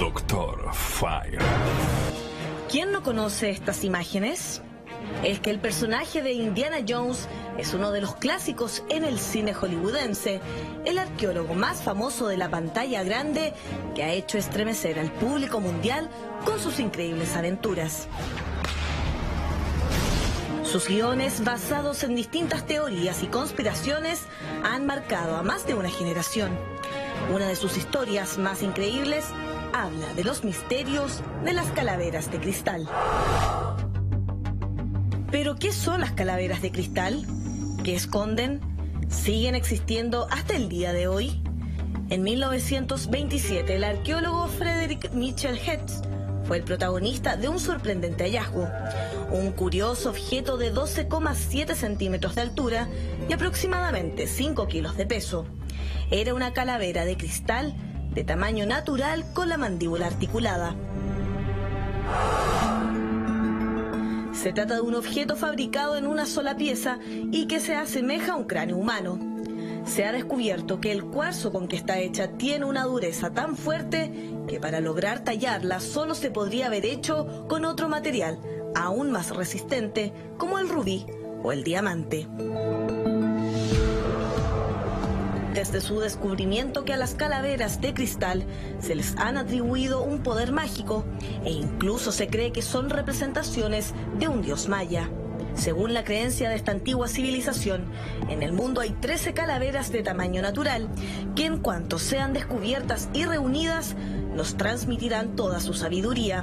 Dr. Fire. ¿Quién no conoce estas imágenes? Es que el personaje de Indiana Jones es uno de los clásicos en el cine hollywoodense, el arqueólogo más famoso de la pantalla grande que ha hecho estremecer al público mundial con sus increíbles aventuras. Sus guiones, basados en distintas teorías y conspiraciones, han marcado a más de una generación. Una de sus historias más increíbles habla de los misterios de las calaveras de cristal. ¿Pero qué son las calaveras de cristal? ¿Qué esconden? ¿Siguen existiendo hasta el día de hoy? En 1927, el arqueólogo Frederick Mitchell Hedges fue el protagonista de un sorprendente hallazgo. Un curioso objeto de 12,7 centímetros de altura y aproximadamente 5 kilos de peso. Era una calavera de cristal de tamaño natural con la mandíbula articulada. Se trata de un objeto fabricado en una sola pieza y que se asemeja a un cráneo humano. Se ha descubierto que el cuarzo con que está hecha tiene una dureza tan fuerte que para lograr tallarla solo se podría haber hecho con otro material aún más resistente como el rubí o el diamante. Desde su descubrimiento que a las calaveras de cristal se les han atribuido un poder mágico e incluso se cree que son representaciones de un dios maya. Según la creencia de esta antigua civilización, en el mundo hay 13 calaveras de tamaño natural que en cuanto sean descubiertas y reunidas nos transmitirán toda su sabiduría.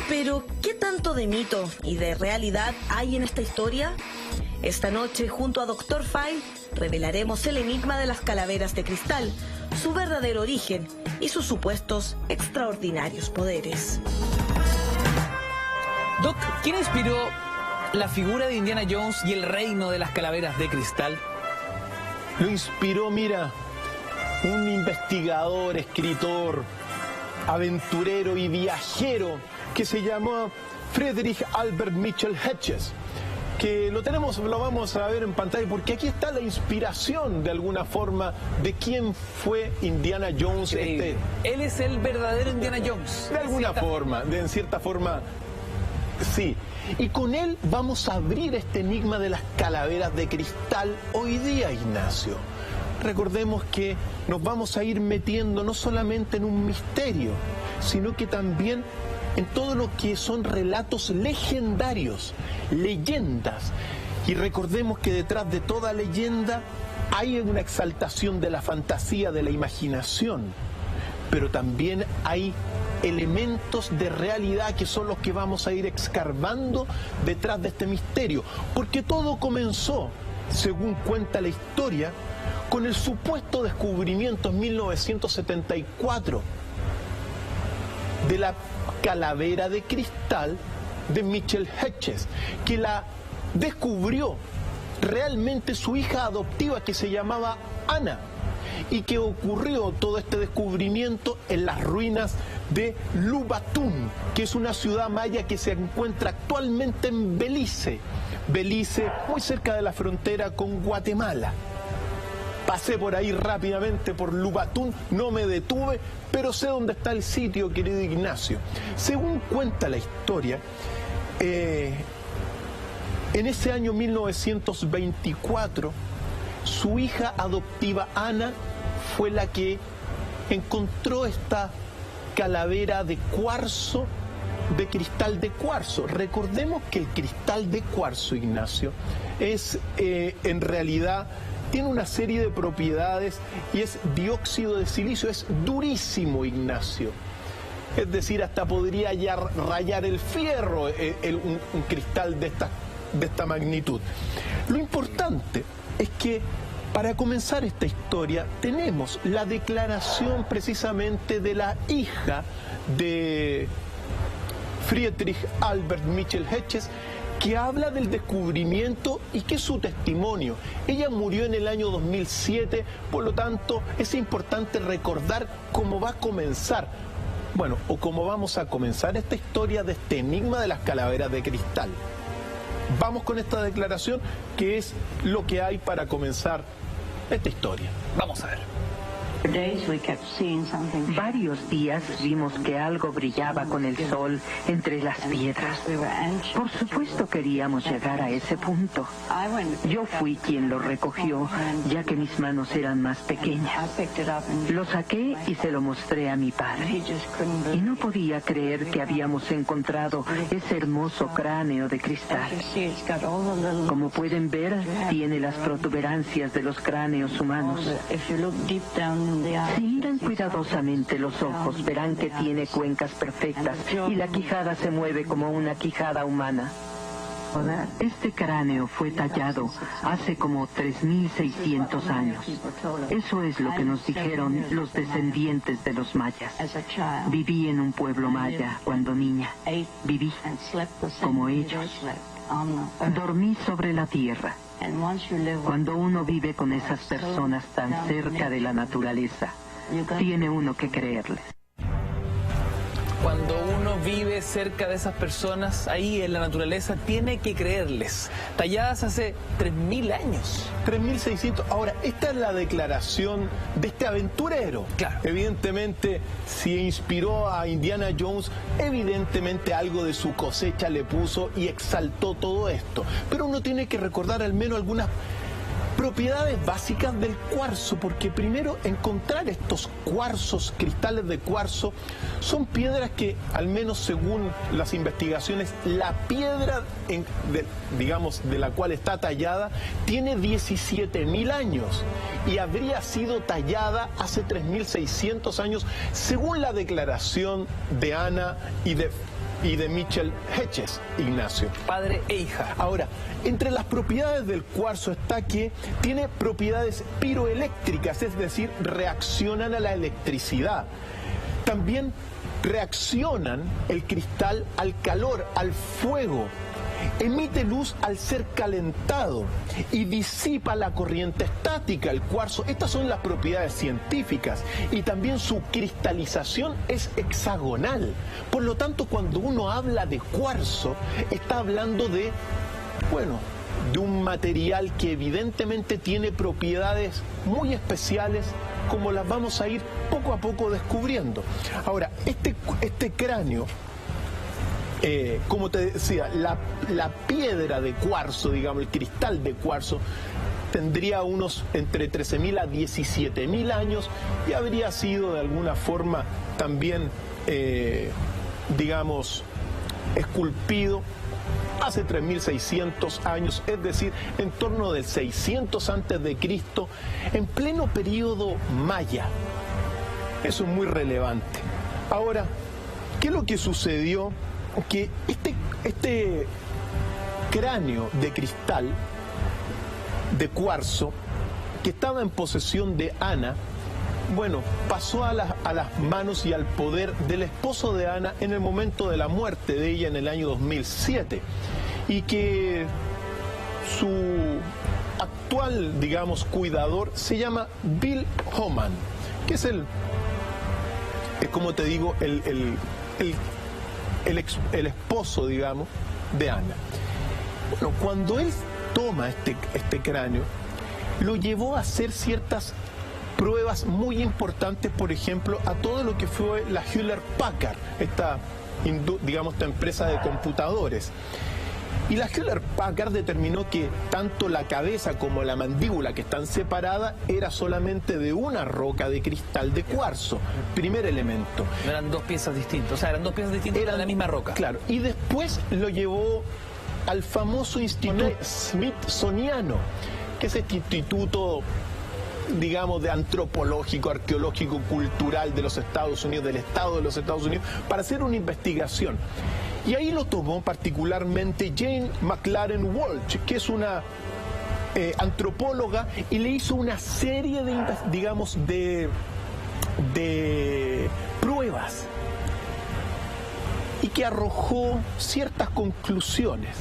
Pero, ¿qué tanto de mito y de realidad hay en esta historia? Esta noche, junto a Dr. File, revelaremos el enigma de las calaveras de cristal, su verdadero origen y sus supuestos extraordinarios poderes. Doc, ¿quién inspiró la figura de Indiana Jones y el reino de las calaveras de cristal? Lo inspiró, mira, un investigador, escritor, aventurero y viajero que se llamó Frederick Albert Mitchell Hedges, que lo vamos a ver en pantalla porque aquí está la inspiración de alguna forma de quién fue Indiana Jones. Él es el verdadero Indiana Jones. De alguna forma, en cierta forma, sí. Y con él vamos a abrir este enigma de las calaveras de cristal hoy día, Ignacio. Recordemos que nos vamos a ir metiendo no solamente en un misterio, sino que también en todo lo que son relatos legendarios, leyendas. Y recordemos que detrás de toda leyenda hay una exaltación de la fantasía, de la imaginación, pero también hay elementos de realidad que son los que vamos a ir escarbando detrás de este misterio. Porque todo comenzó, según cuenta la historia, con el supuesto descubrimiento en 1974 de la calavera de cristal de Mitchell Hedges, que la descubrió realmente su hija adoptiva que se llamaba Anna, y que ocurrió todo este descubrimiento en las ruinas de Lubatún, que es una ciudad maya que se encuentra actualmente en Belice, muy cerca de la frontera con Guatemala. Pasé por ahí rápidamente por Lubatún, no me detuve, pero sé dónde está el sitio, querido Ignacio. Según cuenta la historia, en ese año 1924, su hija adoptiva Ana fue la que encontró esta calavera de cuarzo, de cristal de cuarzo. Recordemos que el cristal de cuarzo, Ignacio, es en realidad tiene una serie de propiedades y es dióxido de silicio, es durísimo, Ignacio. Es decir, hasta podría ya rayar el fierro un cristal de esta magnitud. Lo importante es que para comenzar esta historia tenemos la declaración precisamente de la hija de Friedrich Albert Mitchell Hedges, que habla del descubrimiento y que es su testimonio. Ella murió en el año 2007, por lo tanto es importante recordar cómo va a comenzar, o cómo vamos a comenzar esta historia de este enigma de las calaveras de cristal. Vamos con esta declaración, que es lo que hay para comenzar esta historia. Vamos a ver. Varios días vimos que algo brillaba con el sol entre las piedras. Por supuesto queríamos llegar a ese punto. Yo fui quien lo recogió, ya que mis manos eran más pequeñas. Lo saqué y se lo mostré a mi padre. Y no podía creer que habíamos encontrado ese hermoso cráneo de cristal. Como pueden ver, tiene las protuberancias de los cráneos humanos. Si miran cuidadosamente los ojos, verán que tiene cuencas perfectas y la quijada se mueve como una quijada humana. Este cráneo fue tallado hace como 3.600 años. Eso es lo que nos dijeron los descendientes de los mayas. Viví en un pueblo maya cuando niña. Viví como ellos. Dormí sobre la tierra. Cuando uno vive con esas personas tan cerca de la naturaleza, tiene uno que creerles. Cuando uno vive cerca de esas personas, ahí en la naturaleza, tiene que creerles. Talladas hace 3.000 años. 3.600. Ahora, esta es la declaración de este aventurero. Claro. Evidentemente, si inspiró a Indiana Jones, evidentemente algo de su cosecha le puso y exaltó todo esto. Pero uno tiene que recordar al menos algunas propiedades básicas del cuarzo, porque primero encontrar estos cuarzos, cristales de cuarzo, son piedras que, al menos según las investigaciones, la piedra, de la cual está tallada, tiene 17.000 años y habría sido tallada hace 3.600 años, según la declaración de Ana y de Mitchell Hedges, Ignacio. Padre e hija. Ahora, entre las propiedades del cuarzo está que tiene propiedades piroeléctricas, es decir, reaccionan a la electricidad. También reaccionan el cristal al calor, al fuego. Emite luz al ser calentado y disipa la corriente estática, el cuarzo. Estas son las propiedades científicas y también su cristalización es hexagonal. Por lo tanto, cuando uno habla de cuarzo, está hablando de un material que evidentemente tiene propiedades muy especiales, como las vamos a ir poco a poco descubriendo. Ahora, este cráneo, como te decía, la piedra de cuarzo, digamos, el cristal de cuarzo, tendría unos entre 13.000 a 17.000 años y habría sido de alguna forma también, esculpido hace 3.600 años, es decir, en torno del 600 antes de Cristo, en pleno periodo maya. Eso es muy relevante. Ahora, ¿qué es lo que sucedió? Que este cráneo de cristal, de cuarzo, que estaba en posesión de Ana, pasó a las manos y al poder del esposo de Ana en el momento de la muerte de ella en el año 2007, y que su actual, cuidador se llama Bill Homan, que es como te digo, el esposo, de Ana. Cuando él toma este cráneo, lo llevó a hacer ciertas pruebas muy importantes, por ejemplo, a todo lo que fue la Hewlett Packard, esta empresa de computadores. Y la Hewlett Packard determinó que tanto la cabeza como la mandíbula, que están separadas, era solamente de una roca de cristal de cuarzo. Primer elemento. No eran dos piezas distintas, o sea, eran dos piezas distintas de la misma roca. Claro, y después lo llevó al famoso Instituto Smithsoniano, que es este instituto, de antropológico, arqueológico, cultural de los Estados Unidos, del Estado de los Estados Unidos, para hacer una investigación. Y ahí lo tomó particularmente Jane McLaren Walsh, que es una antropóloga, y le hizo una serie de pruebas y que arrojó ciertas conclusiones,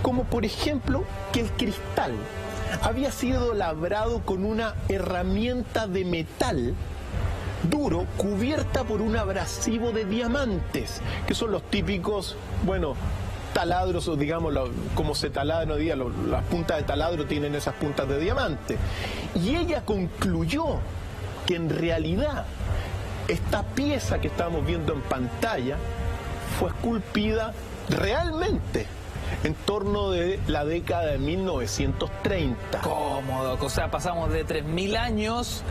como por ejemplo que el cristal había sido labrado con una herramienta de metal duro cubierta por un abrasivo de diamantes, que son los típicos, taladros, o como se taladran hoy día, las puntas de taladro tienen esas puntas de diamante. Y ella concluyó que en realidad esta pieza que estamos viendo en pantalla fue esculpida realmente en torno de la década de 1930. Cómodo, o sea, pasamos de 3.000 años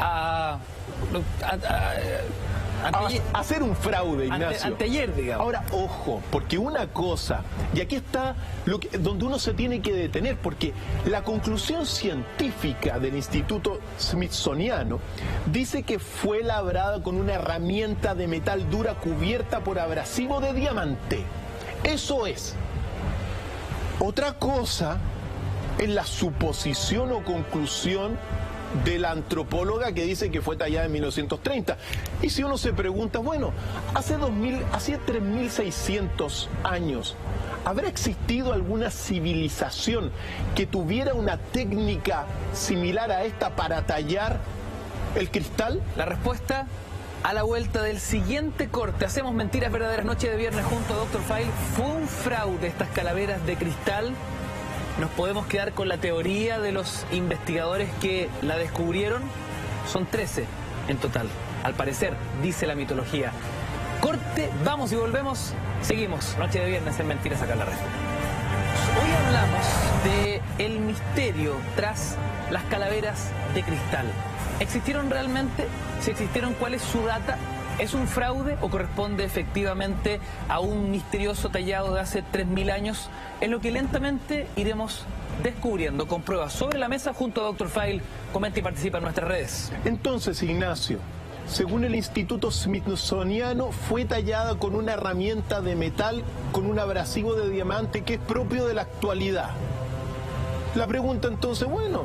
a hacer un fraude, Ignacio. Anteayer, digamos. Ahora, ojo, porque una cosa, y aquí está donde uno se tiene que detener, porque la conclusión científica del Instituto Smithsoniano dice que fue labrada con una herramienta de metal dura cubierta por abrasivo de diamante. Eso es. Otra cosa es la suposición o conclusión de la antropóloga que dice que fue tallada en 1930. Y si uno se pregunta, bueno, hace 3.600 años, ¿habrá existido alguna civilización que tuviera una técnica similar a esta para tallar el cristal? La respuesta a la vuelta del siguiente corte. Hacemos Mentiras Verdaderas, noche de viernes junto a Dr. File. ¿Fue un fraude estas calaveras de cristal? Nos podemos quedar con la teoría de los investigadores que la descubrieron. Son 13 en total, al parecer, dice la mitología. Corte, vamos y volvemos. Seguimos, noche de viernes en Mentiras acá en la red. Hoy hablamos de el misterio tras las calaveras de cristal. ¿Existieron realmente? Si existieron, ¿cuál es su data? ¿Es un fraude o corresponde efectivamente a un misterioso tallado de hace 3.000 años? Es lo que lentamente iremos descubriendo con pruebas sobre la mesa junto a Dr. File. Comenta y participa en nuestras redes. Entonces, Ignacio, según el Instituto Smithsoniano, fue tallada con una herramienta de metal con un abrasivo de diamante que es propio de la actualidad. La pregunta entonces, bueno,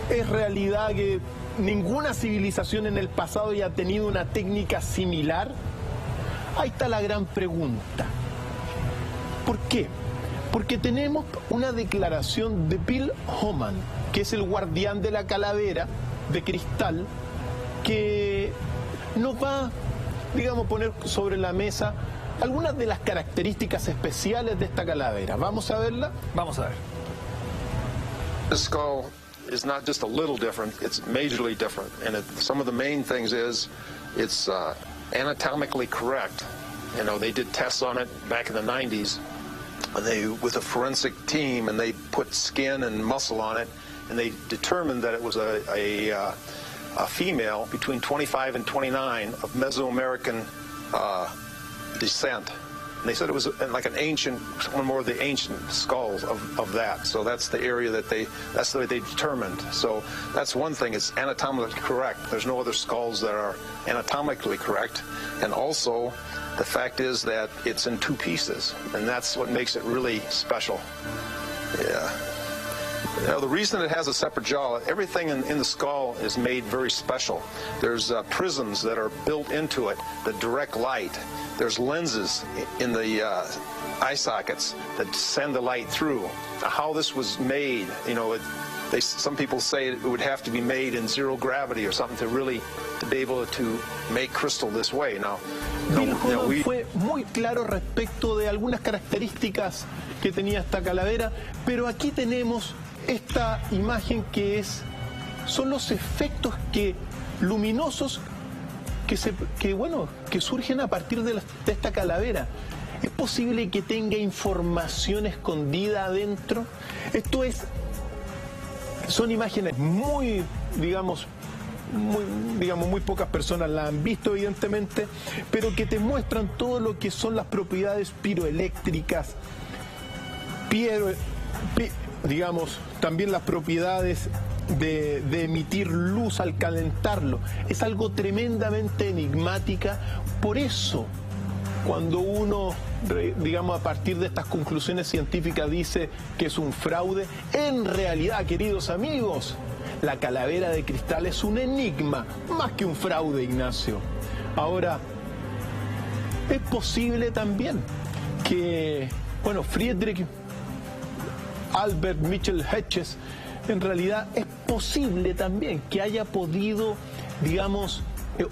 ¿es realidad que ninguna civilización en el pasado haya tenido una técnica similar? Ahí está la gran pregunta. ¿Por qué? Porque tenemos una declaración de Bill Homan, que es el guardián de la calavera de cristal, que nos va, digamos, poner sobre la mesa algunas de las características especiales de esta calavera. ¿Vamos a verla? Vamos a ver. The skull is not just a little different, it's majorly different. And some of the main things is it's anatomically correct. You know, they did tests on it back in the 90s. With a forensic team, and they put skin and muscle on it, and they determined that it was a female between 25 and 29 of Mesoamerican descent. And they said it was like an ancient, one more of the ancient skulls of that. So that's the area that's the way they determined. So that's one thing, it's anatomically correct. There's no other skulls that are anatomically correct. And also, the fact is that it's in two pieces, and that's what makes it really special. Yeah. You know, the reason it has a separate jaw, everything in the skull is made very special. There's prisms that are built into it that direct light. There's lenses in the eye sockets that send the light through. How this was made, you know, some people say it would have to be made in zero gravity or something to be able to make crystal this way. Now, Bill Homan fue muy claro respecto de algunas características que tenía esta calavera, pero aquí tenemos esta imagen que son los efectos luminosos que surgen a partir de esta calavera. ¿Es posible que tenga información escondida adentro? Son imágenes muy pocas personas la han visto, evidentemente, pero que te muestran todo lo que son las propiedades piroeléctricas, también las propiedades de emitir luz al calentarlo. Es algo tremendamente enigmática. Por eso, cuando uno, a partir de estas conclusiones científicas dice que es un fraude, en realidad, queridos amigos, la calavera de cristal es un enigma, más que un fraude, Ignacio. Ahora, es posible también que, Friedrich Albert Mitchell Hedges, en realidad es posible también que haya podido,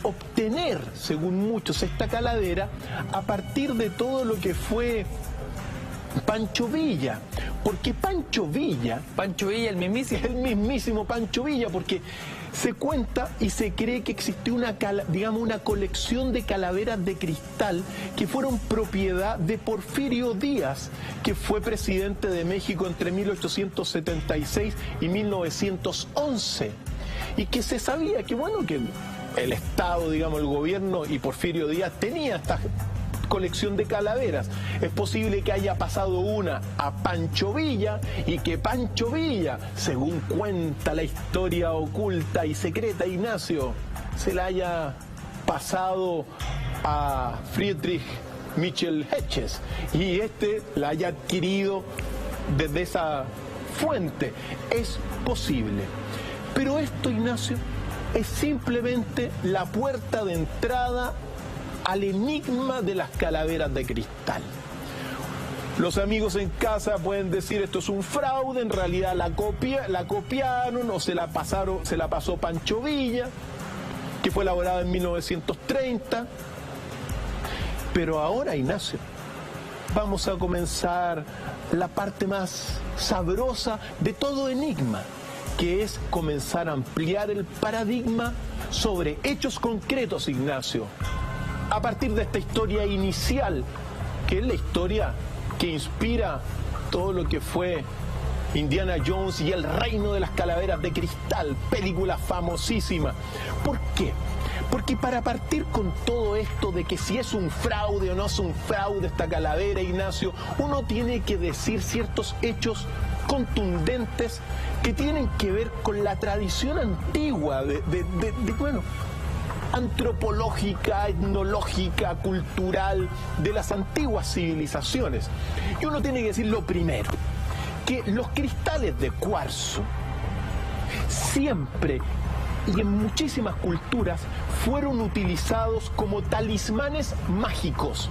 obtener, según muchos, esta calavera a partir de todo lo que fue Pancho Villa, Porque Pancho Villa... Pancho Villa, el mismísimo Pancho Villa, porque se cuenta y se cree que existió una colección de calaveras de cristal que fueron propiedad de Porfirio Díaz, que fue presidente de México entre 1876 y 1911. Y que se sabía que, bueno, que el Estado, digamos, el gobierno y Porfirio Díaz tenía esta colección de calaveras. Es posible que haya pasado una a Pancho Villa y que Pancho Villa, según cuenta la historia oculta y secreta, Ignacio, se la haya pasado a Friedrich Michel Hedges y la haya adquirido desde esa fuente. Es posible. Pero esto, Ignacio, es simplemente la puerta de entrada al enigma de las calaveras de cristal. Los amigos en casa pueden decir esto es un fraude, en realidad la copiaron o se la pasó Pancho Villa, que fue elaborada en 1930. Pero ahora, Ignacio, vamos a comenzar la parte más sabrosa de todo enigma, que es comenzar a ampliar el paradigma sobre hechos concretos, Ignacio, a partir de esta historia inicial, que es la historia que inspira todo lo que fue Indiana Jones y el reino de las calaveras de cristal, película famosísima. ¿Por qué? Porque para partir con todo esto de que si es un fraude o no es un fraude esta calavera, Ignacio, uno tiene que decir ciertos hechos contundentes que tienen que ver con la tradición antigua bueno, antropológica, etnológica, cultural de las antiguas civilizaciones. Y uno tiene que decir lo primero, que los cristales de cuarzo siempre y en muchísimas culturas fueron utilizados como talismanes mágicos.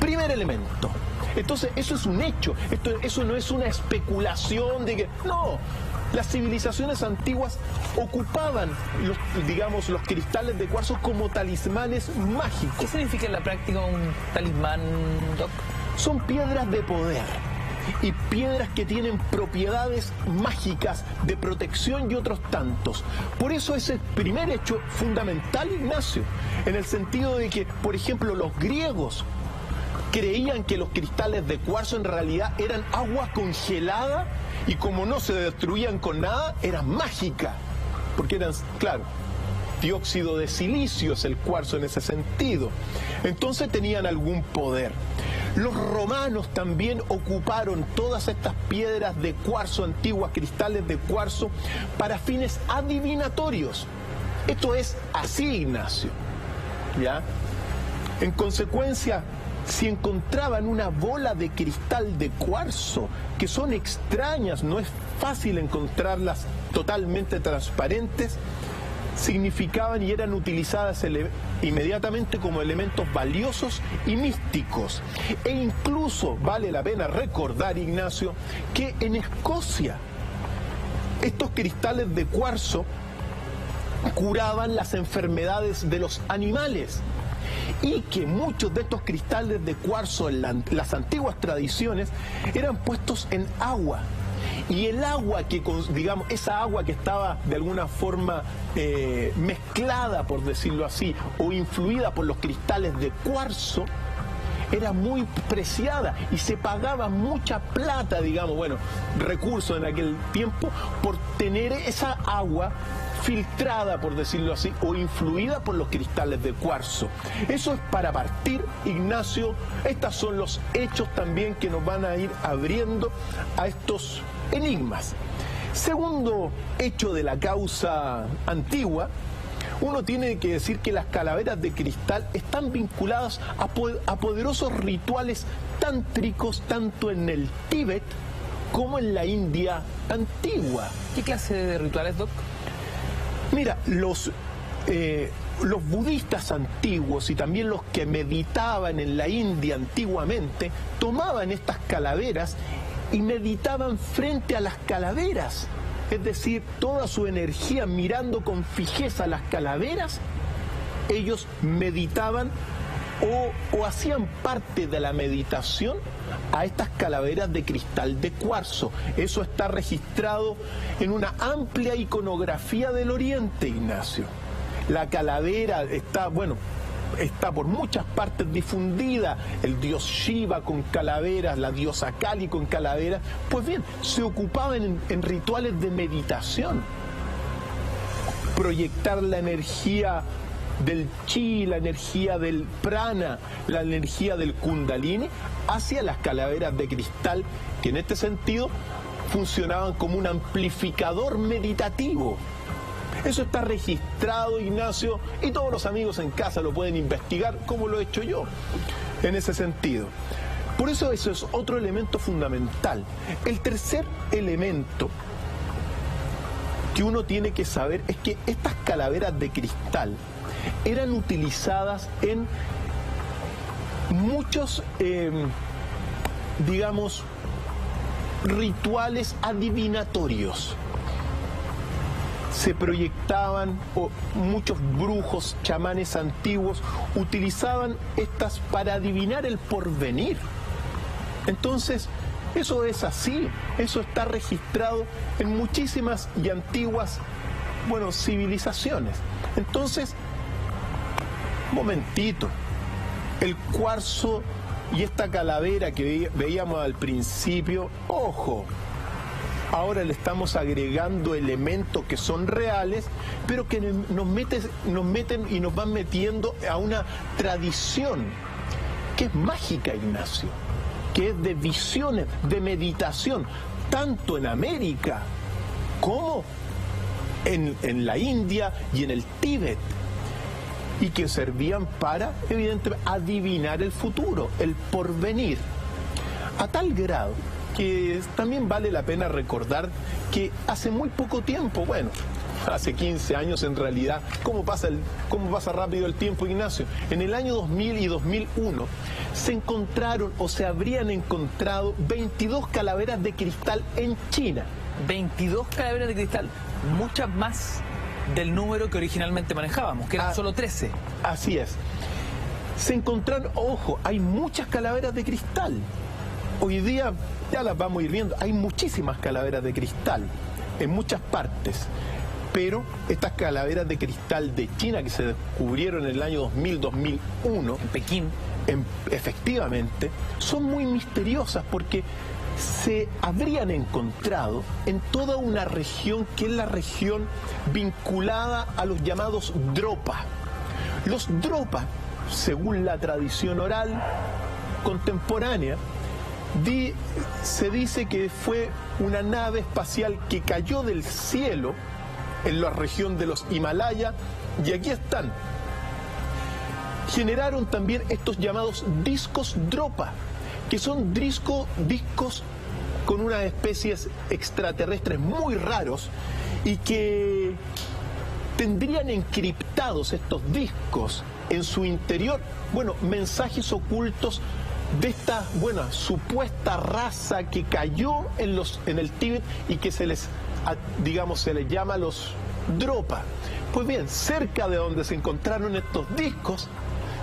Primer elemento. Entonces, eso es un hecho, eso no es una especulación de que... No, las civilizaciones antiguas ocupaban, los cristales de cuarzo como talismanes mágicos. ¿Qué significa en la práctica un talismán, Doc? Son piedras de poder y piedras que tienen propiedades mágicas de protección y otros tantos. Por eso es el primer hecho fundamental, Ignacio, en el sentido de que, por ejemplo, los griegos creían que los cristales de cuarzo en realidad eran agua congelada y como no se destruían con nada, eran mágicas, porque eran, claro, dióxido de silicio es el cuarzo en ese sentido. Entonces tenían algún poder. Los romanos también ocuparon todas estas piedras de cuarzo antiguas, cristales de cuarzo, para fines adivinatorios. Esto es así, Ignacio, ¿ya? En consecuencia, si encontraban una bola de cristal de cuarzo, que son extrañas, no es fácil encontrarlas totalmente transparentes, significaban y eran utilizadas inmediatamente como elementos valiosos y místicos. E incluso vale la pena recordar, Ignacio, que en Escocia estos cristales de cuarzo curaban las enfermedades de los animales y que muchos de estos cristales de cuarzo en las antiguas tradiciones eran puestos en agua. Y el agua que, digamos, esa agua que estaba de alguna forma mezclada, por decirlo así, o influida por los cristales de cuarzo, era muy preciada y se pagaba mucha plata, digamos, bueno, recursos en aquel tiempo, por tener esa agua filtrada, por decirlo así, o influida por los cristales de cuarzo. Eso es para partir, Ignacio. Estos son los hechos también que nos van a ir abriendo a estos enigmas. Segundo hecho de la causa antigua, uno tiene que decir que las calaveras de cristal están vinculadas a poderosos rituales tántricos tanto en el Tíbet como en la India antigua. ¿Qué clase de rituales, Doc? Mira, los budistas antiguos y también los que meditaban en la India antiguamente tomaban estas calaveras y meditaban frente a las calaveras, es decir, toda su energía mirando con fijeza las calaveras. Ellos meditaban o hacían parte de la meditación a estas calaveras de cristal de cuarzo. Eso está registrado en una amplia iconografía del Oriente, Ignacio. La calavera está por muchas partes difundida, el dios Shiva con calaveras, la diosa Kali con calaveras. Pues bien, se ocupaban en rituales de meditación, proyectar la energía del chi, la energía del prana, la energía del kundalini hacia las calaveras de cristal, que en este sentido funcionaban como un amplificador meditativo. Eso está registrado, Ignacio, y todos los amigos en casa lo pueden investigar, como lo he hecho yo, en ese sentido. Por eso es otro elemento fundamental. El tercer elemento que uno tiene que saber es que estas calaveras de cristal eran utilizadas en muchos, rituales adivinatorios. Se proyectaban, o muchos brujos, chamanes antiguos utilizaban estas para adivinar el porvenir. Entonces, eso es así, eso está registrado en muchísimas y antiguas, civilizaciones. Entonces, momentito, el cuarzo y esta calavera que veíamos al principio, ojo, ahora le estamos agregando elementos que son reales, pero que nos meten y nos van metiendo a una tradición que es mágica, Ignacio, que es de visiones, de meditación, tanto en América como en la India y en el Tíbet, y que servían para, evidentemente, adivinar el futuro, el porvenir, a tal grado que también vale la pena recordar que hace muy poco tiempo, hace 15 años en realidad, ¿cómo pasa rápido el tiempo, Ignacio? En el año 2000 y 2001 se encontraron o se habrían encontrado 22 calaveras de cristal en China. 22 calaveras de cristal, muchas más del número que originalmente manejábamos, que eran solo 13. Así es. Se encontraron, ojo, hay muchas calaveras de cristal. Hoy día ya las vamos a ir viendo, hay muchísimas calaveras de cristal en muchas partes, pero estas calaveras de cristal de China que se descubrieron en el año 2000-2001 en Pekín, efectivamente, son muy misteriosas porque se habrían encontrado en toda una región que es la región vinculada a los llamados dropa. Los dropa, según la tradición oral contemporánea, se dice que fue una nave espacial que cayó del cielo en la región de los Himalayas, y aquí están. Generaron también estos llamados discos dropa, que son discos con unas especies extraterrestres muy raros y que tendrían encriptados estos discos en su interior, mensajes ocultos de esta supuesta raza que cayó en el Tíbet y que se les llama los dropa. Pues bien, cerca de donde se encontraron estos discos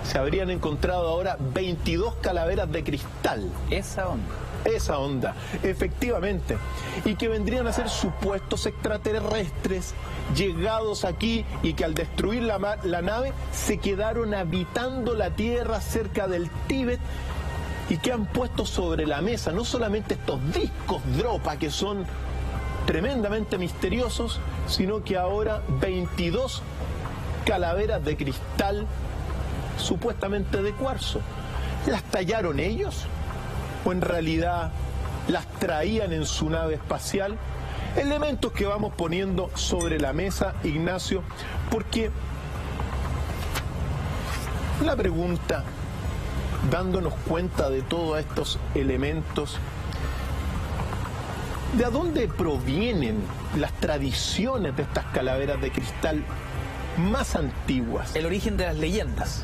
se habrían encontrado ahora 22 calaveras de cristal. Esa onda, efectivamente, y que vendrían a ser supuestos extraterrestres llegados aquí y que al destruir la nave se quedaron habitando la tierra cerca del Tíbet, y que han puesto sobre la mesa no solamente estos discos dropa que son tremendamente misteriosos, sino que ahora 22 calaveras de cristal supuestamente de cuarzo. ¿Las tallaron ellos? ¿O en realidad las traían en su nave espacial? Elementos que vamos poniendo sobre la mesa, Ignacio, porque la pregunta, dándonos cuenta de todos estos elementos, ¿de dónde provienen las tradiciones de estas calaveras de cristal más antiguas? El origen de las leyendas.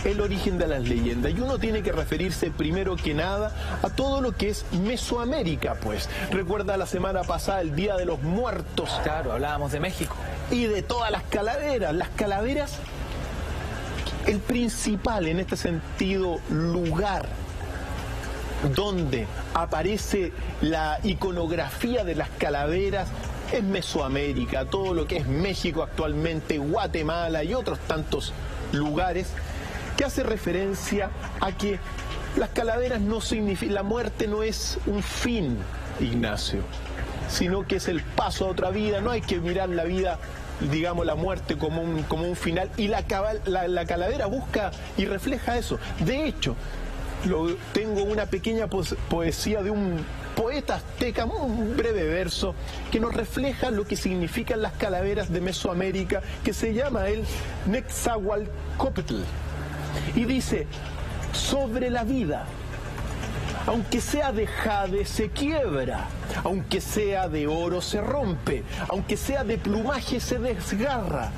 El origen de las leyendas. Y uno tiene que referirse primero que nada a todo lo que es Mesoamérica, pues. Recuerda la semana pasada, el Día de los Muertos. Claro, hablábamos de México. Y de todas las calaveras. Las calaveras El principal, en este sentido, lugar donde aparece la iconografía de las calaveras es Mesoamérica, todo lo que es México actualmente, Guatemala y otros tantos lugares, que hace referencia a que las calaveras no significan, la muerte no es un fin, Ignacio, sino que es el paso a otra vida. No hay que mirar la vida, digamos, la muerte como un final, y la calavera busca y refleja eso. De hecho, tengo una pequeña poesía de un poeta azteca, un breve verso, que nos refleja lo que significan las calaveras de Mesoamérica, que se llama el Netzahualcóyotl, y dice: sobre la vida, aunque sea de jade se quiebra, aunque sea de oro se rompe, aunque sea de plumaje se desgarra,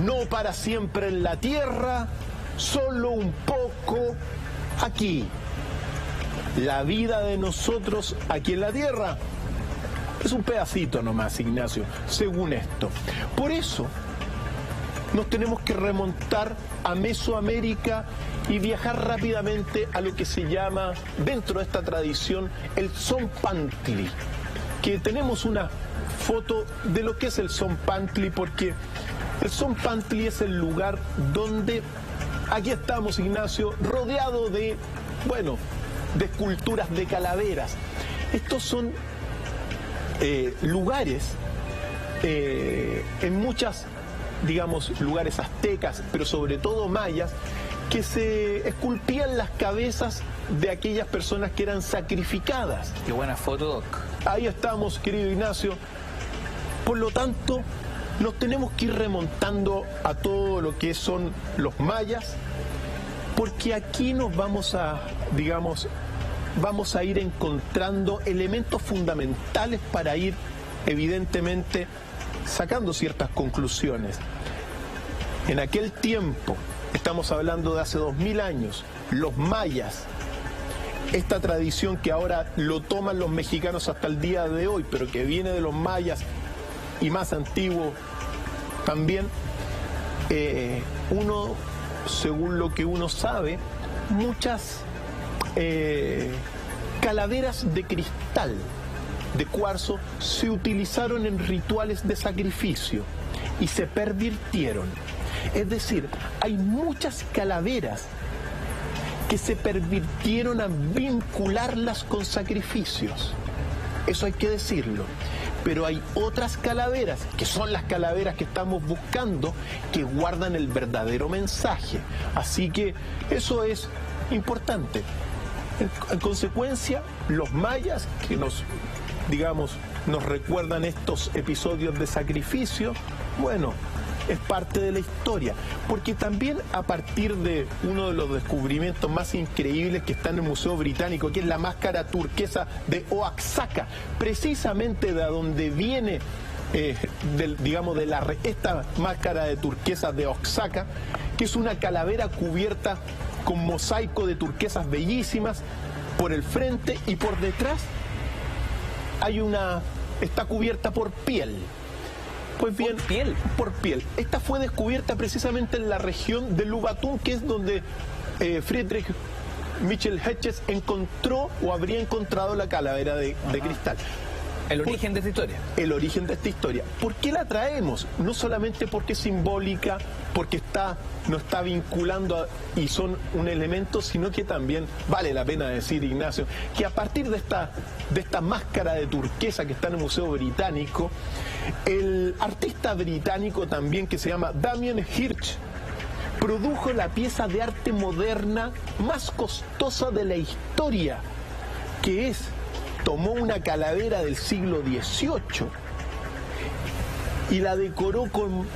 no para siempre en la tierra, solo un poco aquí. La vida de nosotros aquí en la tierra es un pedacito nomás, Ignacio, según esto. Por eso nos tenemos que remontar a Mesoamérica y viajar rápidamente a lo que se llama, dentro de esta tradición, el Tzompantli, que tenemos una foto de lo que es el Tzompantli, porque el Tzompantli es el lugar donde, aquí estamos, Ignacio, rodeado de, bueno, de esculturas de calaveras. Estos son lugares en muchas, digamos, lugares aztecas, pero sobre todo mayas, que se esculpían las cabezas de aquellas personas que eran sacrificadas. Qué buena foto, Doc. Ahí estamos, querido Ignacio. Por lo tanto, nos tenemos que ir remontando a todo lo que son los mayas, porque aquí nos vamos a, digamos, vamos a ir encontrando elementos fundamentales para ir, evidentemente, sacando ciertas conclusiones. En aquel tiempo, estamos hablando de hace 2000 años, los mayas, esta tradición que ahora lo toman los mexicanos hasta el día de hoy, pero que viene de los mayas y más antiguo también, uno, según lo que uno sabe, muchas calaveras de cristal, de cuarzo, se utilizaron en rituales de sacrificio y se pervirtieron. Es decir, hay muchas calaveras que se pervirtieron a vincularlas con sacrificios. Eso hay que decirlo. Pero hay otras calaveras, que son las calaveras que estamos buscando, que guardan el verdadero mensaje. Así que eso es importante. En consecuencia, los mayas, que nos, digamos, nos recuerdan estos episodios de sacrificio, bueno, es parte de la historia, porque también a partir de uno de los descubrimientos más increíbles que está en el Museo Británico, que es la máscara turquesa de Oaxaca, precisamente de donde viene, digamos, esta máscara de turquesa de Oaxaca, que es una calavera cubierta con mosaico de turquesas bellísimas por el frente, y por detrás está cubierta por piel. Pues bien, por piel. Esta fue descubierta precisamente en la región de Lubatún, que es donde Friedrich Michel Hedges encontró o habría encontrado la calavera de cristal. El origen de esta historia. El origen de esta historia. ¿Por qué la traemos? No solamente porque es simbólica, porque nos está vinculando y son un elemento, sino que también vale la pena decir, Ignacio, que a partir de esta máscara de turquesa que está en el Museo Británico, el artista británico también, que se llama Damien Hirst, produjo la pieza de arte moderna más costosa de la historia, que tomó una calavera del siglo XVIII y la decoró con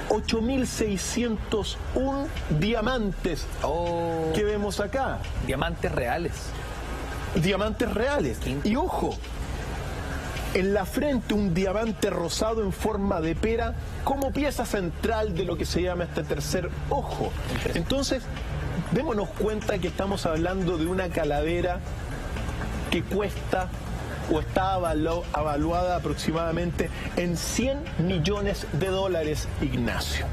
8.601 diamantes que vemos acá. Diamantes reales. Diamantes reales. Y ojo, en la frente un diamante rosado en forma de pera como pieza central de lo que se llama este tercer ojo. Entonces, démonos cuenta que estamos hablando de una calavera que cuesta o está evaluada aproximadamente en $100 millones, Ignacio.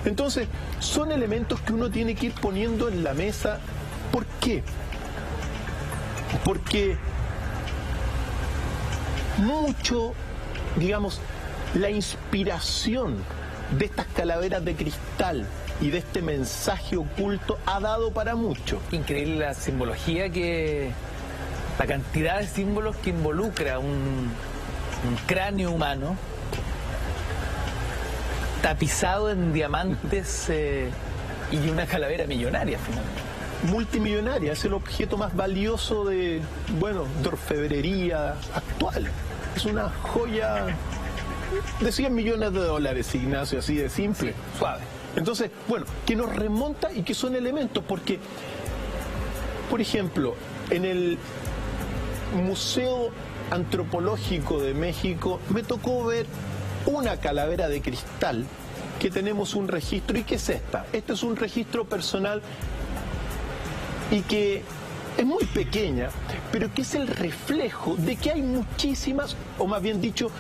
Entonces, son elementos que uno tiene que ir poniendo en la mesa. ¿Por qué? Porque mucho, digamos, la inspiración de estas calaveras de cristal y de este mensaje oculto ha dado para mucho. Increíble la simbología la cantidad de símbolos que involucra un cráneo humano tapizado en diamantes y una calavera millonaria finalmente. Multimillonaria, es el objeto más valioso de orfebrería actual. Es una joya de $100 millones, Ignacio, así de simple. Sí, suave. Entonces, que nos remonta y que son elementos, porque, por ejemplo, en el Museo Antropológico de México me tocó ver una calavera de cristal que tenemos un registro. ¿Y qué es esta? Este es un registro personal y que es muy pequeña, pero que es el reflejo de que hay muchísimas, o más bien dicho,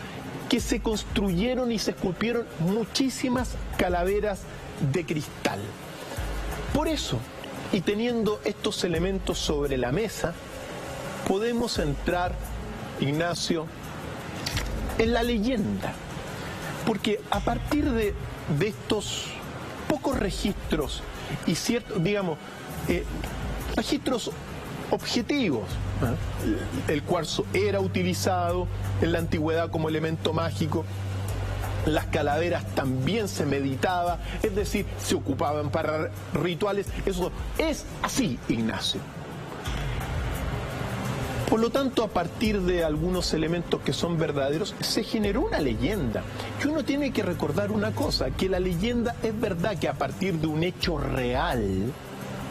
que se construyeron y se esculpieron muchísimas calaveras de cristal. Por eso, y teniendo estos elementos sobre la mesa, podemos entrar, Ignacio, en la leyenda. Porque a partir de estos pocos registros y ciertos, digamos, registros objetivos, el cuarzo era utilizado en la antigüedad como elemento mágico, las calaveras también se meditaba, es decir, se ocupaban para rituales. Eso es así, Ignacio. Por lo tanto, a partir de algunos elementos que son verdaderos, se generó una leyenda. Y uno tiene que recordar una cosa, que la leyenda es verdad que a partir de un hecho real,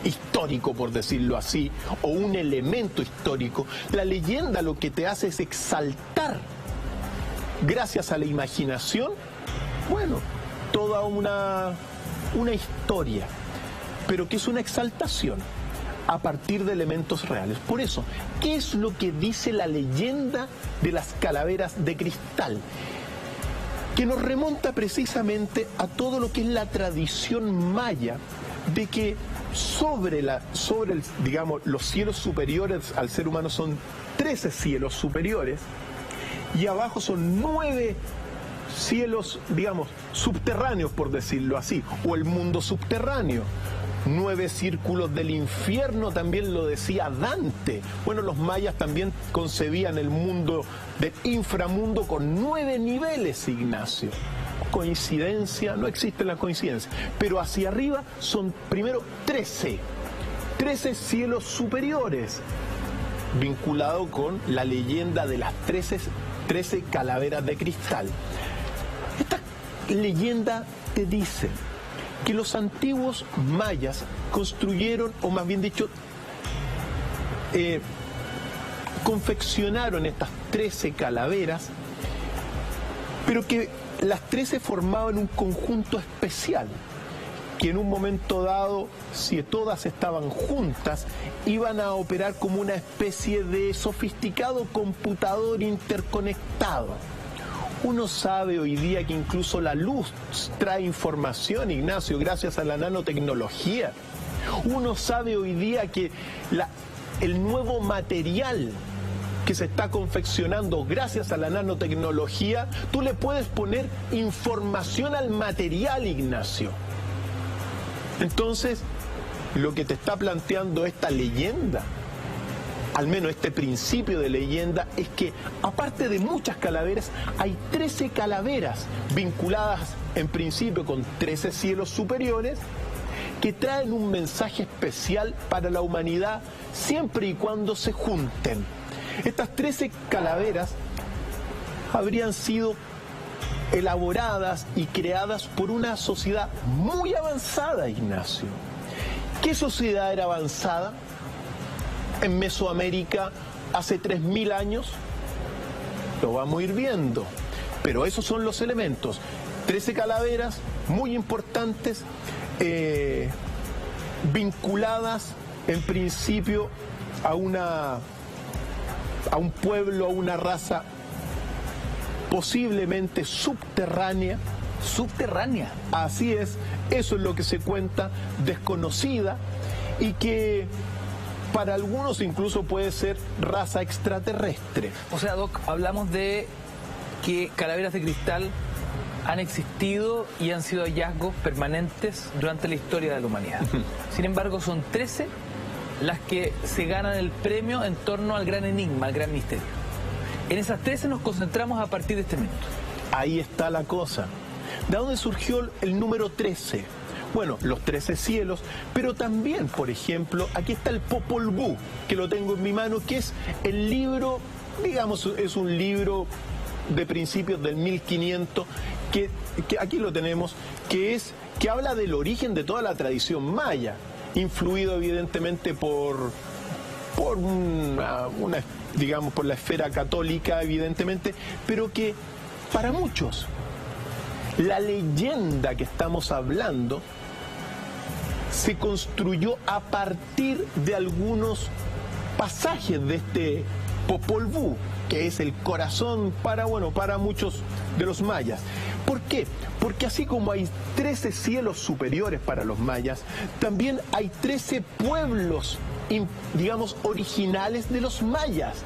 histórico por decirlo así, o un elemento histórico, la leyenda lo que te hace es exaltar, gracias a la imaginación, toda una historia, pero que es una exaltación a partir de elementos reales. Por eso, ¿qué es lo que dice la leyenda de las calaveras de cristal? Que nos remonta precisamente a todo lo que es la tradición maya, de que sobre los cielos superiores al ser humano son 13 cielos superiores y abajo son 9 cielos, subterráneos, por decirlo así, o el mundo subterráneo. 9 círculos del infierno, también lo decía Dante. Los mayas también concebían el mundo del inframundo con 9 niveles, Ignacio. Coincidencia, no existe la coincidencia, pero hacia arriba son primero 13 cielos superiores, vinculado con la leyenda de las 13 calaveras de cristal. Esta leyenda te dice que los antiguos mayas construyeron, o más bien dicho, confeccionaron estas 13 calaveras, pero que las 13 formaban un conjunto especial, que en un momento dado, si todas estaban juntas, iban a operar como una especie de sofisticado computador interconectado. Uno sabe hoy día que incluso la luz trae información, Ignacio, gracias a la nanotecnología. Uno sabe hoy día que el nuevo material que se está confeccionando gracias a la nanotecnología, tú le puedes poner información al material, Ignacio. Entonces, lo que te está planteando esta leyenda, al menos este principio de leyenda, es que aparte de muchas calaveras, hay 13 calaveras vinculadas en principio con 13 cielos superiores que traen un mensaje especial para la humanidad siempre y cuando se junten. Estas 13 calaveras habrían sido elaboradas y creadas por una sociedad muy avanzada, Ignacio. ¿Qué sociedad era avanzada en Mesoamérica hace 3000 años? Lo vamos a ir viendo, pero esos son los elementos. 13 calaveras muy importantes, vinculadas en principio a a un pueblo, a una raza posiblemente subterránea. ¿Subterránea? Así es, eso es lo que se cuenta, desconocida, y que para algunos incluso puede ser raza extraterrestre. O sea, Doc, hablamos de que calaveras de cristal han existido y han sido hallazgos permanentes durante la historia de la humanidad. Sin embargo, son 13 las que se ganan el premio en torno al gran enigma, al gran misterio. En esas 13 nos concentramos a partir de este minuto. Ahí está la cosa. ¿De dónde surgió el número 13? Bueno, los 13 cielos, pero también, por ejemplo, aquí está el Popol Vuh, que lo tengo en mi mano, que es el libro, digamos, es un libro de principios del 1500, que aquí lo tenemos, que habla del origen de toda la tradición maya, influido evidentemente por digamos, por la esfera católica, evidentemente, pero que para muchos la leyenda que estamos hablando se construyó a partir de algunos pasajes de este Popol Vuh, que es el corazón para muchos de los mayas. ¿Por qué? Porque así como hay 13 cielos superiores para los mayas, también hay 13 pueblos, digamos, originales de los mayas.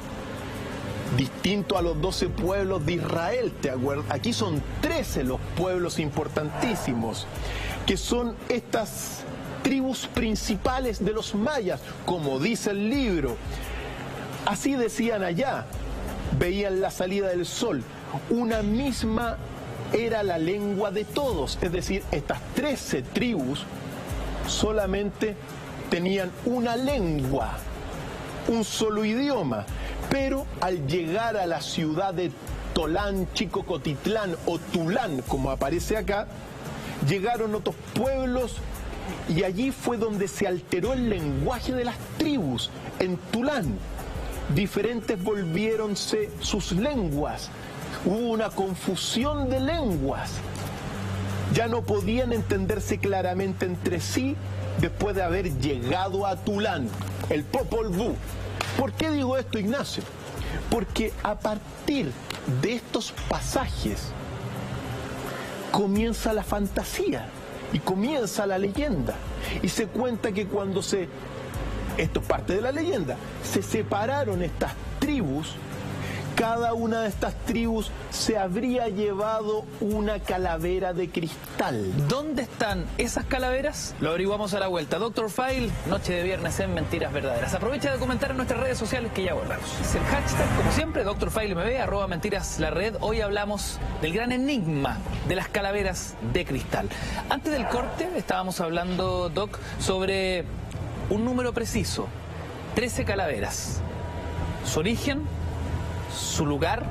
Distinto a los 12 pueblos de Israel, ¿te acuerdas? Aquí son 13 los pueblos importantísimos, que son estas tribus principales de los mayas, como dice el libro. Así decían allá, veían la salida del sol, una misma era la lengua de todos, es decir, estas 13 tribus solamente tenían una lengua, un solo idioma, pero al llegar a la ciudad de Tolán, Chicocotitlán o Tulán, como aparece acá, llegaron otros pueblos y allí fue donde se alteró el lenguaje de las tribus. En Tulán, diferentes volviéronse sus lenguas, hubo una confusión de lenguas, ya no podían entenderse claramente entre sí después de haber llegado a Tulán, el Popol Vuh. ¿Por qué digo esto, Ignacio? Porque a partir de estos pasajes comienza la fantasía y comienza la leyenda. Y se cuenta que cuando esto es parte de la leyenda, se separaron estas tribus, cada una de estas tribus se habría llevado una calavera de cristal. ¿Dónde están esas calaveras? Lo averiguamos a la vuelta. Dr. File, noche de viernes en Mentiras Verdaderas. Aprovecha de comentar en nuestras redes sociales que ya volvemos. Es el hashtag, como siempre, Dr. File MB, @Mentiras la red. Hoy hablamos del gran enigma de las calaveras de cristal. Antes del corte estábamos hablando, Doc, sobre un número preciso, 13 calaveras. Su origen, su lugar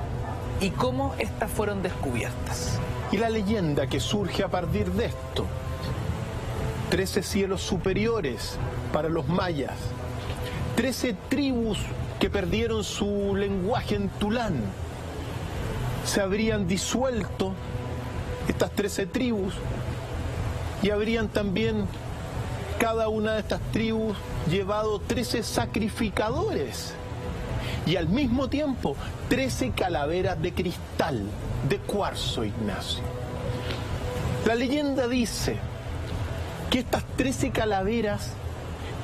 y cómo estas fueron descubiertas. Y la leyenda que surge a partir de esto. 13 cielos superiores para los mayas. 13 tribus que perdieron su lenguaje en Tulán. Se habrían disuelto estas 13 tribus y habrían también cada una de estas tribus llevado 13 sacrificadores. Y al mismo tiempo 13 calaveras de cristal, de cuarzo, Ignacio. La leyenda dice que estas 13 calaveras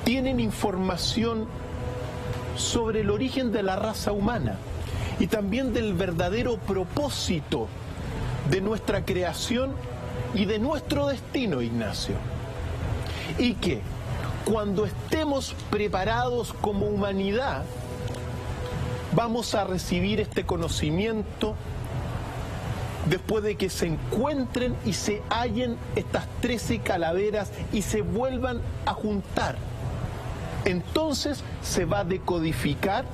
tienen información sobre el origen de la raza humana y también del verdadero propósito de nuestra creación y de nuestro destino, Ignacio. Y que cuando estemos preparados como humanidad, vamos a recibir este conocimiento después de que se encuentren y se hallen estas 13 calaveras y se vuelvan a juntar. Entonces se va a decodificar,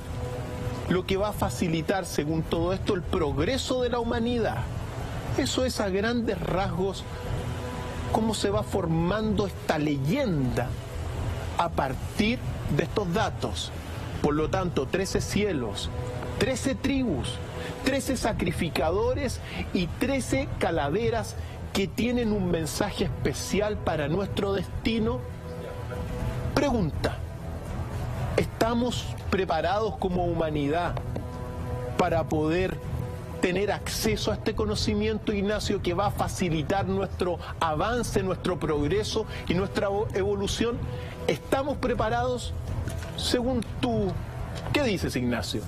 lo que va a facilitar, según todo esto, el progreso de la humanidad. Eso es a grandes rasgos cómo se va formando esta leyenda a partir de estos datos. Por lo tanto, 13 cielos, 13 tribus, 13 sacrificadores y 13 calaveras que tienen un mensaje especial para nuestro destino. Pregunta, ¿estamos preparados como humanidad para poder tener acceso a este conocimiento, Ignacio, que va a facilitar nuestro avance, nuestro progreso y nuestra evolución? ¿Estamos preparados? Según tú, ¿qué dices, Ignacio?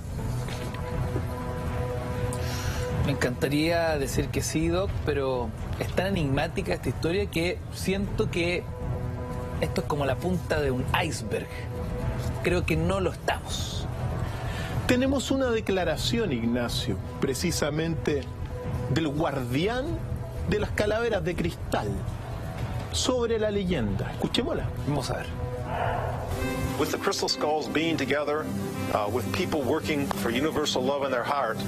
Me encantaría decir que sí, Doc, pero es tan enigmática esta historia que siento que esto es como la punta de un iceberg. Creo que no lo estamos. Tenemos una declaración, Ignacio, precisamente del guardián de las calaveras de cristal, sobre la leyenda. Escuchémosla. Vamos a ver. With the crystal skulls being together, with people working for universal love in their heart,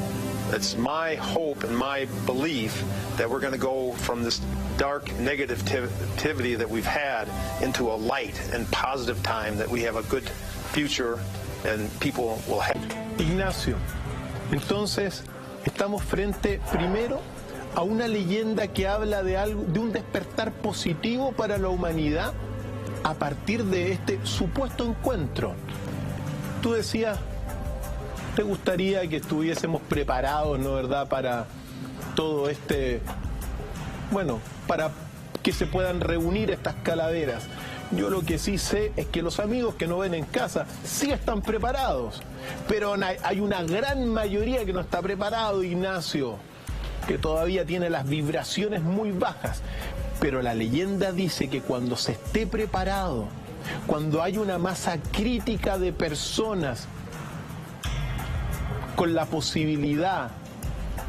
it's my hope and my belief that we're going to go from this dark negativity that we've had into a light and positive time, that we have a good future and people will have. Ignacio, entonces estamos frente primero a una leyenda que habla de algo, de un despertar positivo para la humanidad a partir de este supuesto encuentro. Tú decías, te gustaría que estuviésemos preparados, ¿no verdad?, para todo este, bueno, para que se puedan reunir estas calaveras. Yo lo que sí sé es que los amigos que nos ven en casa sí están preparados, pero hay una gran mayoría que no está preparado, Ignacio, que todavía tiene las vibraciones muy bajas. Pero la leyenda dice que cuando se esté preparado, cuando hay una masa crítica de personas con la posibilidad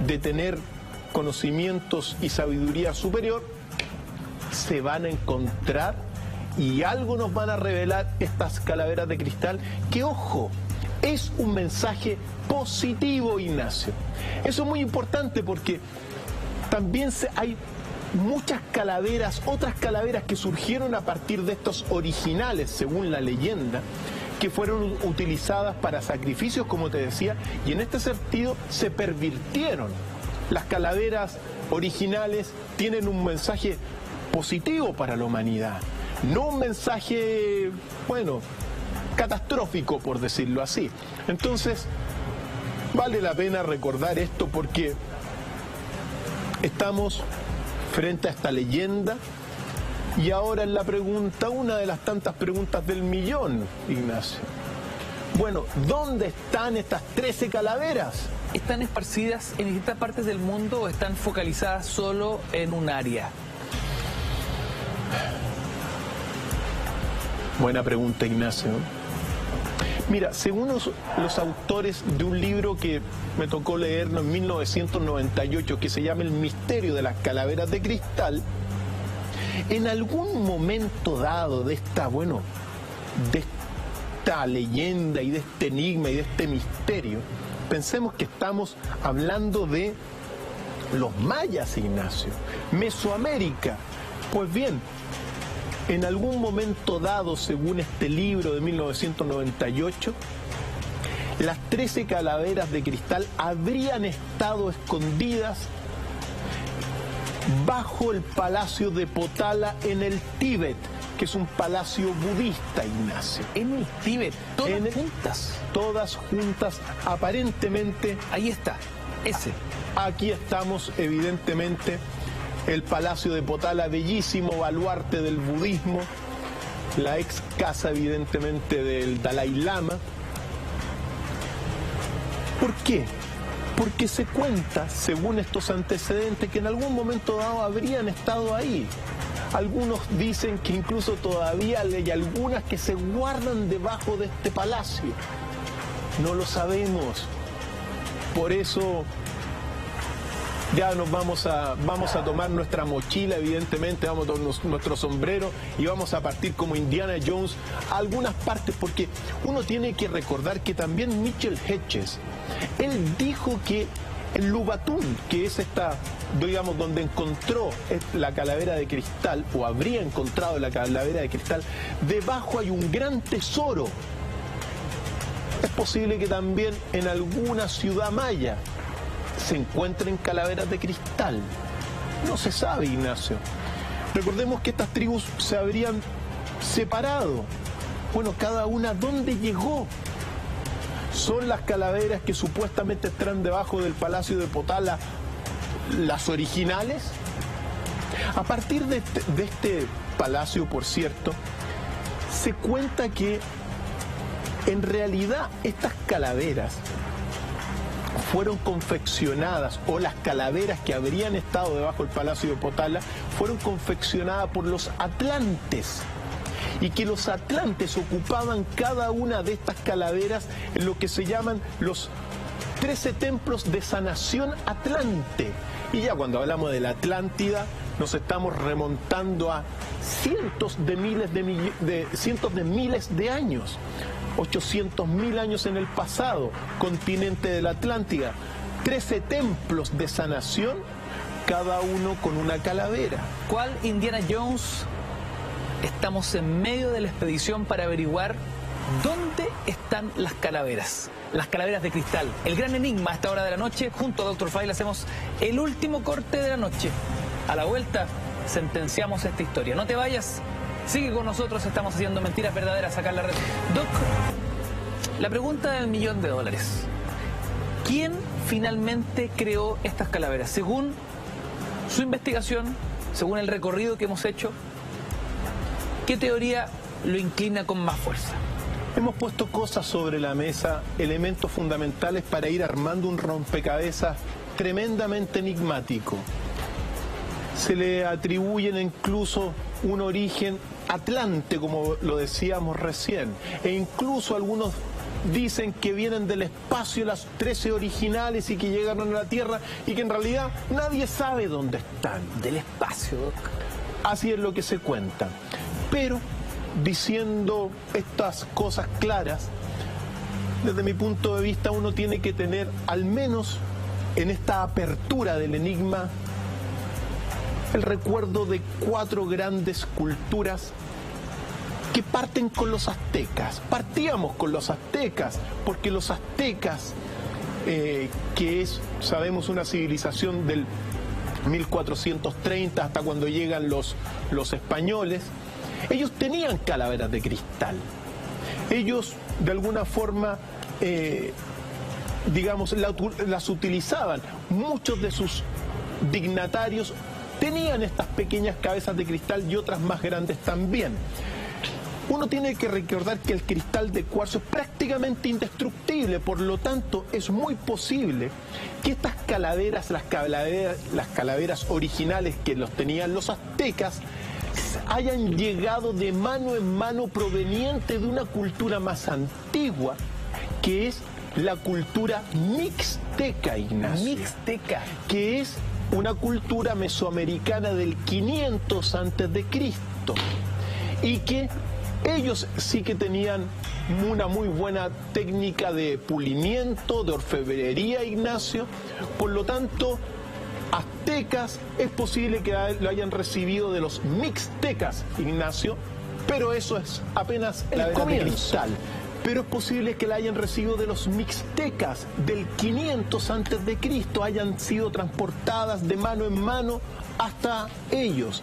de tener conocimientos y sabiduría superior, se van a encontrar y algo nos van a revelar estas calaveras de cristal, que, ojo, es un mensaje positivo, Ignacio. Eso es muy importante porque también hay muchas calaveras, otras calaveras que surgieron a partir de estos originales, según la leyenda, que fueron utilizadas para sacrificios, como te decía, y en este sentido se pervirtieron. Las calaveras originales tienen un mensaje positivo para la humanidad, no un mensaje, bueno, catastrófico, por decirlo así. Entonces, vale la pena recordar esto porque estamos frente a esta leyenda y ahora en la pregunta, una de las tantas preguntas del millón, Ignacio. Bueno, ¿dónde están estas 13 calaveras? ¿Están esparcidas en distintas partes del mundo o están focalizadas solo en un área? Buena pregunta, Ignacio. Mira, según los autores de un libro que me tocó leer en 1998, que se llama El misterio de las calaveras de cristal, en algún momento dado de esta, bueno, de esta leyenda y de este enigma y de este misterio, pensemos que estamos hablando de los mayas, Ignacio, Mesoamérica. Pues bien, en algún momento dado, según este libro de 1998, las 13 calaveras de cristal habrían estado escondidas bajo el palacio de Potala en el Tíbet, que es un palacio budista, Ignacio. En el Tíbet, todas juntas. Todas juntas, aparentemente. Ahí está, ese. Aquí estamos, evidentemente. El palacio de Potala, bellísimo baluarte del budismo, la ex casa evidentemente del Dalai Lama. ¿Por qué? Porque se cuenta, según estos antecedentes, que en algún momento dado habrían estado ahí. Algunos dicen que incluso todavía hay algunas que se guardan debajo de este palacio. No lo sabemos. Por eso ya nos vamos a tomar nuestra mochila, evidentemente, vamos a tomar nuestro sombrero y vamos a partir como Indiana Jones a algunas partes, porque uno tiene que recordar que también Mitchell Hedges, él dijo que el Lubatún, que es esta, digamos, donde encontró la calavera de cristal, o habría encontrado la calavera de cristal, debajo hay un gran tesoro. Es posible que también en alguna ciudad maya se encuentren calaveras de cristal. No se sabe, Ignacio. Recordemos que estas tribus se habrían separado. Bueno, cada una, ¿dónde llegó? ¿Son las calaveras que supuestamente están debajo del Palacio de Potala las originales? A partir de este palacio, por cierto, se cuenta que en realidad estas calaveras fueron confeccionadas, o las calaveras que habrían estado debajo del Palacio de Potala, fueron confeccionadas por los atlantes, y que los atlantes ocupaban cada una de estas calaveras en lo que se llaman los 13 templos de sanación atlante. Y ya cuando hablamos de la Atlántida, nos estamos remontando a cientos de miles de años. 800.000 años en el pasado, continente de la Atlántida, 13 templos de sanación, cada uno con una calavera. ¿Cuál Indiana Jones? Estamos en medio de la expedición para averiguar dónde están las calaveras de cristal. El gran enigma a esta hora de la noche. Junto a Dr. File hacemos el último corte de la noche. A la vuelta sentenciamos esta historia. No te vayas. Sigue con nosotros, estamos haciendo Mentiras Verdaderas acá en la red. Doc, la pregunta del $1.000.000. ¿Quién finalmente creó estas calaveras? Según su investigación, según el recorrido que hemos hecho, ¿qué teoría lo inclina con más fuerza? Hemos puesto cosas sobre la mesa, elementos fundamentales para ir armando un rompecabezas tremendamente enigmático. Se le atribuyen incluso un origen atlante, como lo decíamos recién, e incluso algunos dicen que vienen del espacio las 13 originales y que llegaron a la Tierra y que en realidad nadie sabe dónde están. Del espacio, Doc. Así es lo que se cuenta. Pero, diciendo estas cosas claras, desde mi punto de vista uno tiene que tener, al menos en esta apertura del enigma, el recuerdo de 4 grandes culturas que parten con los aztecas. Partíamos con los aztecas, porque los aztecas, que es, sabemos, una civilización del 1430 hasta cuando llegan los españoles, ellos tenían calaveras de cristal. Ellos, de alguna forma, digamos, las utilizaban. Muchos de sus dignatarios tenían estas pequeñas cabezas de cristal y otras más grandes también. Uno tiene que recordar que el cristal de cuarzo es prácticamente indestructible, por lo tanto es muy posible que estas calaveras, las calaveras originales que los tenían los aztecas, hayan llegado de mano en mano proveniente de una cultura más antigua, que es la cultura mixteca, Ignacio. Mixteca. Que es una cultura mesoamericana del 500 a.C. y que ellos sí que tenían una muy buena técnica de pulimiento, de orfebrería, Ignacio. Por lo tanto, aztecas es posible que lo hayan recibido de los mixtecas, Ignacio, pero eso es apenas el comienzo. Pero es posible que la hayan recibido de los mixtecas del 500 a.C., hayan sido transportadas de mano en mano hasta ellos.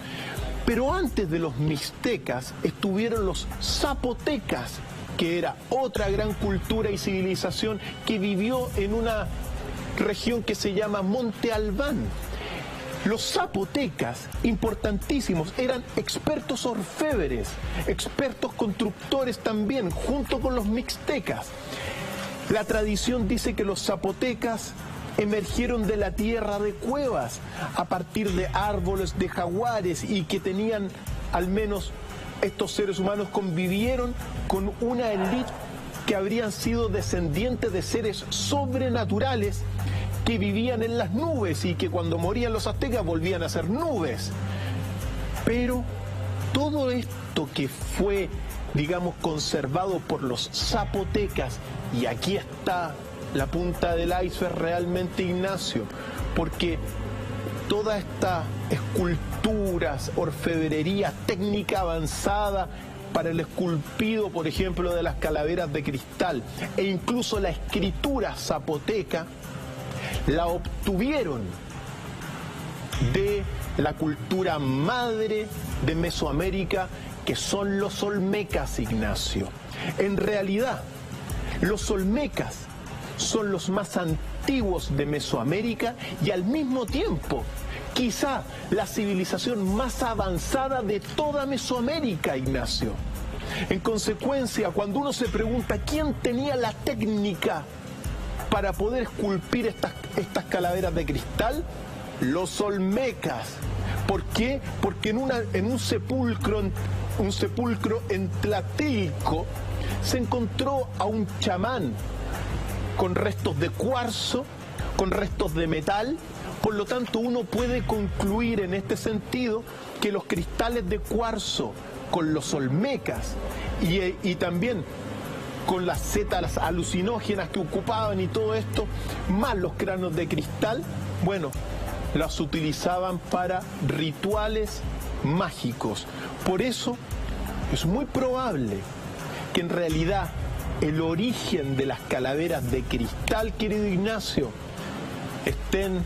Pero antes de los mixtecas estuvieron los zapotecas, que era otra gran cultura y civilización que vivió en una región que se llama Monte Albán. Los zapotecas, importantísimos, eran expertos orfebres, expertos constructores también, junto con los mixtecas. La tradición dice que los zapotecas emergieron de la tierra de cuevas a partir de árboles de jaguares y que tenían, al menos estos seres humanos convivieron con una élite que habrían sido descendientes de seres sobrenaturales que vivían en las nubes y que cuando morían los aztecas volvían a ser nubes. Pero todo esto que fue, digamos, conservado por los zapotecas, y aquí está la punta del iceberg realmente, Ignacio, porque toda esta esculturas, orfebrería, técnica avanzada para el esculpido, por ejemplo, de las calaveras de cristal, e incluso la escritura zapoteca, la obtuvieron de la cultura madre de Mesoamérica, que son los olmecas, Ignacio. En realidad, los olmecas son los más antiguos de Mesoamérica y al mismo tiempo quizá la civilización más avanzada de toda Mesoamérica, Ignacio. En consecuencia, cuando uno se pregunta quién tenía la técnica para poder esculpir estas calaveras de cristal, los olmecas. ¿Por qué? Porque en un sepulcro en Tlatilco se encontró a un chamán con restos de cuarzo, con restos de metal. Por lo tanto, uno puede concluir en este sentido que los cristales de cuarzo con los olmecas y también con las setas alucinógenas que ocupaban y todo esto, más los cráneos de cristal, bueno, las utilizaban para rituales mágicos. Por eso es muy probable que en realidad el origen de las calaveras de cristal, querido Ignacio, estén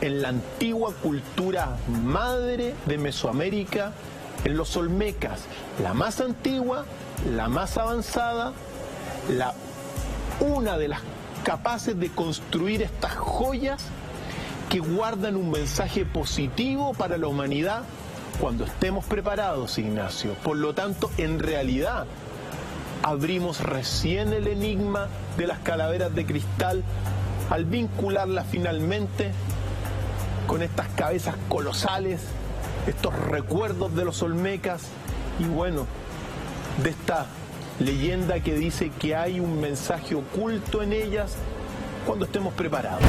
en la antigua cultura madre de Mesoamérica, en los olmecas, la más antigua, la más avanzada, una de las capaces de construir estas joyas que guardan un mensaje positivo para la humanidad cuando estemos preparados, Ignacio. Por lo tanto, en realidad, abrimos recién el enigma de las calaveras de cristal al vincularlas finalmente con estas cabezas colosales, estos recuerdos de los olmecas y bueno, de esta leyenda que dice que hay un mensaje oculto en ellas cuando estemos preparados.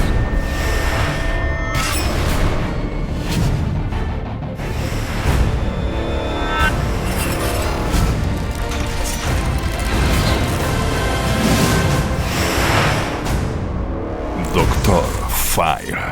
Dr. File.